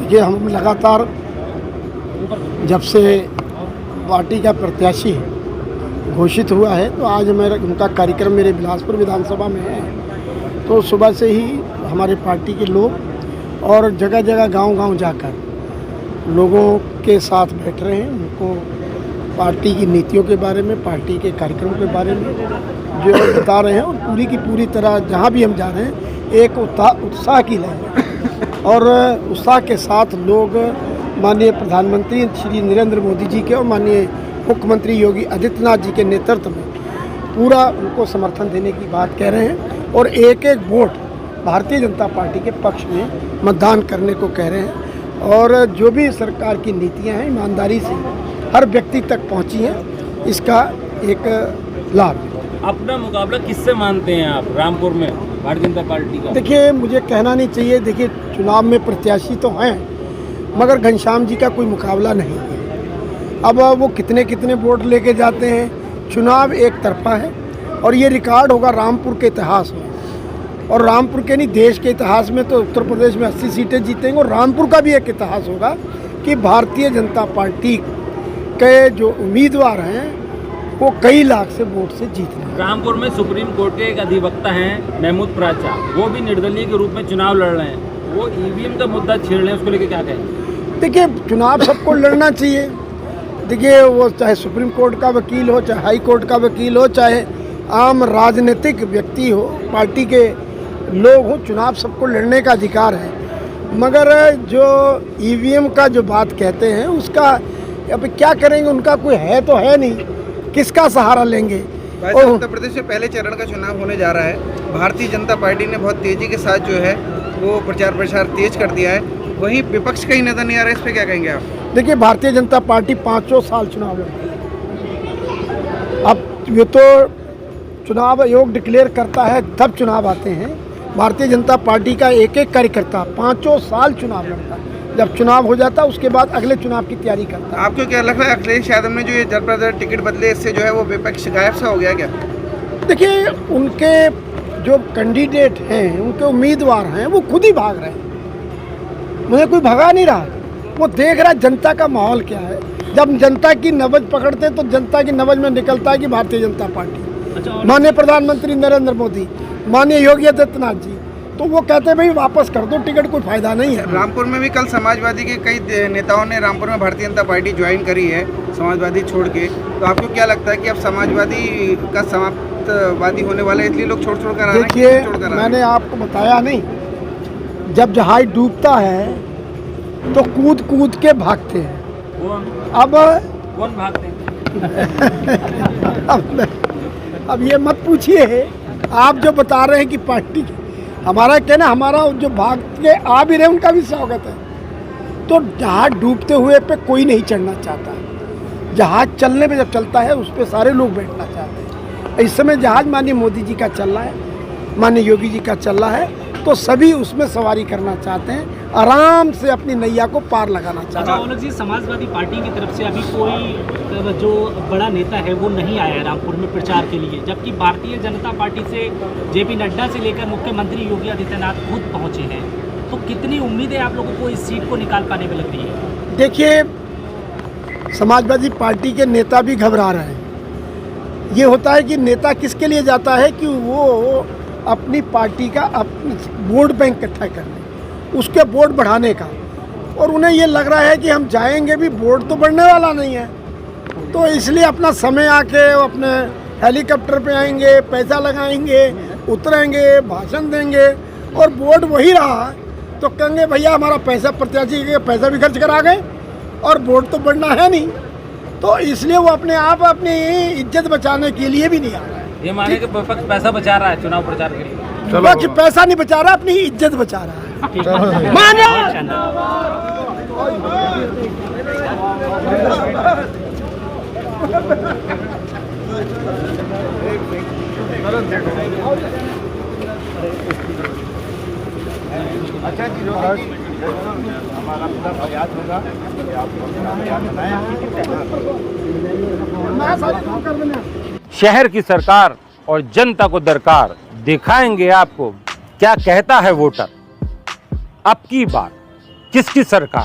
ये हम लगातार जब से पार्टी का प्रत्याशी घोषित हुआ है तो आज मेरा उनका कार्यक्रम मेरे बिलासपुर विधानसभा में है। तो सुबह से ही हमारे पार्टी के लोग और जगह जगह गांव-गांव जाकर लोगों के साथ बैठ रहे हैं, उनको पार्टी की नीतियों के बारे में, पार्टी के कार्यक्रमों के बारे में जो बता रहे हैं और पूरी की पूरी तरह जहां भी हम जा रहे हैं एक उत्साह की लहर है। और उत्साह के साथ लोग माननीय प्रधानमंत्री श्री नरेंद्र मोदी जी के और माननीय मुख्यमंत्री योगी आदित्यनाथ जी के नेतृत्व में पूरा उनको समर्थन देने की बात कह रहे हैं और एक एक वोट भारतीय जनता पार्टी के पक्ष में मतदान करने को कह रहे हैं। और जो भी सरकार की नीतियां हैं ईमानदारी से हर व्यक्ति तक पहुंची हैं, इसका एक लाभ। अपना मुकाबला किससे मानते हैं आप रामपुर में भारतीय जनता पार्टी का? देखिए, मुझे कहना नहीं चाहिए, देखिए चुनाव में प्रत्याशी तो हैं मगर घनश्याम जी का कोई मुकाबला नहीं है। अब वो कितने कितने वोट लेके जाते हैं, चुनाव एक तरफा है और ये रिकॉर्ड होगा रामपुर के इतिहास में। और रामपुर के नहीं, देश के इतिहास में तो उत्तर प्रदेश में 80 सीटें जीतेंगे और रामपुर का भी एक इतिहास होगा कि भारतीय जनता पार्टी के जो उम्मीदवार हैं वो कई लाख से वोट से जीत रहे हैं। रामपुर में सुप्रीम कोर्ट के एक अधिवक्ता हैं महमूद प्राचा, वो भी निर्दलीय के रूप में चुनाव लड़ रहे हैं, वो ईवीएम का मुद्दा छेड़ रहे हैं, उसको लेकर क्या कहेंगे? देखिए, चुनाव सबको लड़ना चाहिए। देखिए, वो चाहे सुप्रीम कोर्ट का वकील हो, चाहे हाई कोर्ट का वकील हो, चाहे आम राजनीतिक व्यक्ति हो, पार्टी के लोग हो, चुनाव सबको लड़ने का अधिकार है। मगर जो ईवीएम का जो बात कहते हैं उसका अब क्या करेंगे, उनका कोई है तो है नहीं, किसका सहारा लेंगे? उत्तर प्रदेश में पहले चरण का चुनाव होने जा रहा है। भारतीय जनता पार्टी ने बहुत तेजी के साथ जो है वो प्रचार प्रसार तेज कर दिया है, वहीं विपक्ष का ही नजर नहीं आ रहा है, इस पर क्या कहेंगे आप? देखिए, भारतीय जनता पार्टी 5 साल चुनाव लड़ती है। अब ये तो चुनाव आयोग डिक्लेयर करता है तब चुनाव आते हैं। भारतीय जनता पार्टी का एक एक कार्यकर्ता 5 साल चुनाव लड़ता है। जब चुनाव हो जाता है उसके बाद अगले चुनाव की तैयारी करता है। आपको क्या लग रहा है अखिलेश यादव ने जो ये जनप्रतिनिधि टिकट बदले, इससे जो है वो विपक्ष गायब सा हो गया क्या? देखिए, उनके जो कैंडिडेट हैं, उनके उम्मीदवार हैं, वो खुद ही भाग रहे हैं, मुझे कोई भगा नहीं रहा। वो देख रहा जनता का माहौल क्या है। जब जनता की नब्ज पकड़ते तो जनता की नब्ज में निकलता है कि भारतीय जनता पार्टी, माननीय प्रधानमंत्री नरेंद्र मोदी, माननीय योगी आदित्यनाथ जी, तो वो कहते हैं भाई वापस कर दो टिकट, कोई फायदा नहीं है। रामपुर में भी कल समाजवादी के कई नेताओं ने रामपुर में भारतीय जनता पार्टी ज्वाइन करी है, समाजवादी छोड़ के। तो आपको क्या लगता है कि अब समाजवादी का समाप्तवादी होने वाला है, इसलिए लोग छोड़ कर आ रहे हैं? देखिए, मैंने आपको बताया नहीं, जब जहाज डूबता है तो कूद कूद के भागते हैं। अब कौन भागते हैं? अब ये मत पूछिए, आप जो बता रहे हैं कि पार्टी हमारा कहना, हमारा जो भाग के आ भी रहे उनका भी स्वागत है। तो जहाज डूबते हुए पे कोई नहीं चढ़ना चाहता, जहाज चलने पे जब चलता है उस पर सारे लोग बैठना चाहते हैं। इस समय जहाज माननीय मोदी जी का चल रहा है, माननीय योगी जी का चल रहा है, तो सभी उसमें सवारी करना चाहते हैं, आराम से अपनी नैया को पार लगाना चाहते हैं। अच्छा, जी, समाजवादी पार्टी की तरफ से अभी कोई जो बड़ा नेता है वो नहीं आया है रामपुर में प्रचार के लिए, जबकि भारतीय जनता पार्टी से जेपी नड्डा से लेकर मुख्यमंत्री योगी आदित्यनाथ खुद पहुंचे हैं। तो कितनी उम्मीदें आप लोगों को इस सीट को निकाल पाने में लग रही है? देखिए, समाजवादी पार्टी के नेता भी घबरा रहे हैं। ये होता है कि नेता किसके लिए जाता है कि वो अपनी पार्टी का वोट बैंक इकट्ठा करने, उसके वोट बढ़ाने का, और उन्हें ये लग रहा है कि हम जाएंगे भी वोट तो बढ़ने वाला नहीं है, तो इसलिए अपना समय आके अपने हेलीकॉप्टर पे आएंगे, पैसा लगाएंगे, उतरेंगे, भाषण देंगे और वोट वही रहा तो कहेंगे भैया हमारा पैसा, प्रत्याशी के पैसा भी खर्च करा गए और वोट तो बढ़ना है नहीं। तो इसलिए वो अपने आप अपनी इज्जत बचाने के लिए भी नहीं आ रहा है। ये माने कि विपक्ष पैसा बचा रहा है चुनाव प्रचार के लिए? विपक्ष पैसा नहीं बचा रहा, अपनी इज्जत बचा रहा है। मानो अच्छा जी, हमारा पूरा प्रयास होगा कि आपको शहर की सरकार और जनता को दरकार दिखाएंगे आपको क्या कहता है वोटर। अब की बार किसकी सरकार?